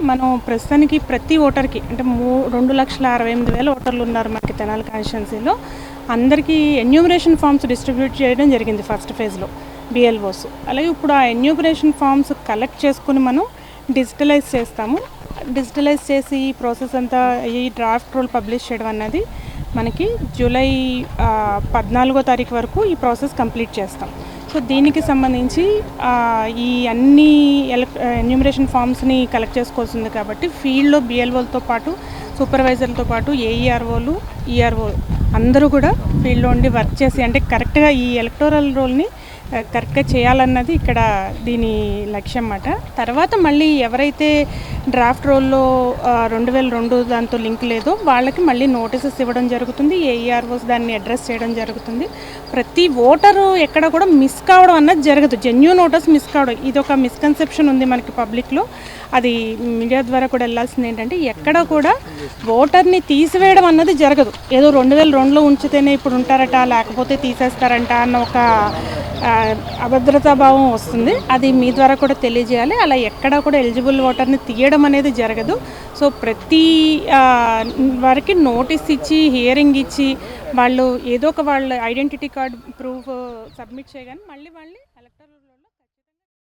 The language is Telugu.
మనం ప్రస్తుతానికి ప్రతి ఓటర్కి అంటే 2,68,000 ఓటర్లు ఉన్నారు మనకి తెనాలి కాన్స్టిట్యున్సీలో. అందరికీ ఎన్యూమరేషన్ ఫామ్స్ డిస్ట్రిబ్యూట్ చేయడం జరిగింది ఫస్ట్ ఫేజ్లో బిఎల్ఓస్. అలాగే ఇప్పుడు ఆ ఎన్యూమరేషన్ ఫామ్స్ కలెక్ట్ చేసుకుని మనం డిజిటలైజ్ చేస్తాము. డిజిటలైజ్ చేసి ఈ ప్రాసెస్ అంతా ఈ డ్రాఫ్ట్ రూల్ పబ్లిష్ చేయడం అన్నది మనకి జూలై 14వ తారీఖు వరకు ఈ ప్రాసెస్ కంప్లీట్ చేస్తాం. సో దీనికి సంబంధించి ఈ అన్ని ఎన్యూమరేషన్ ఫామ్స్ని కలెక్ట్ చేసుకోవాల్సింది కాబట్టి ఫీల్డ్లో బిఎల్ఓలతో పాటు సూపర్వైజర్లతో పాటు ఏఈఆర్ఓలు ఈఆర్ఓ అందరూ కూడా ఫీల్డ్లో ఉండి వర్క్ చేసి అంటే కరెక్ట్గా ఈ ఎలక్టోరల్ రోల్ని కరెక్ట్గా చేయాలన్నది ఇక్కడ దీని లక్ష్యం అన్నమాట. తర్వాత మళ్ళీ ఎవరైతే డ్రాఫ్ట్ రోల్లో 2002 దాంతో లింక్ లేదో వాళ్ళకి మళ్ళీ నోటీసెస్ ఇవ్వడం జరుగుతుంది. ఏఈఆర్ఓస్ దాన్ని అడ్రస్ చేయడం జరుగుతుంది. ప్రతి ఓటరు ఎక్కడ కూడా మిస్ కావడం అన్నది జరగదు. జెన్యూన్ ఓటర్స్ మిస్ కావడం ఇది ఒక మిస్కన్సెప్షన్ ఉంది మనకి పబ్లిక్లో. అది మీడియా ద్వారా కూడా వెళ్ళాల్సింది ఏంటంటే ఎక్కడ కూడా ఓటర్ని తీసివేయడం అన్నది జరగదు. ఏదో 2002లో ఉంచితేనే ఇప్పుడు ఉంటారట లేకపోతే తీసేస్తారంట అన్న ఒక అభద్రతా భావం వస్తుంది. అది మీ ద్వారా కూడా తెలియజేయాలి. అలా ఎక్కడా కూడా ఎలిజిబుల్ ఓటర్ని తీయడం అనేది జరగదు. సో ప్రతి వారికి నోటీస్ ఇచ్చి హియరింగ్ ఇచ్చి వాళ్ళు ఏదో ఒక వాళ్ళ ఐడెంటిటీ కార్డ్ ప్రూఫ్ సబ్మిట్ చేయగానే మళ్ళీ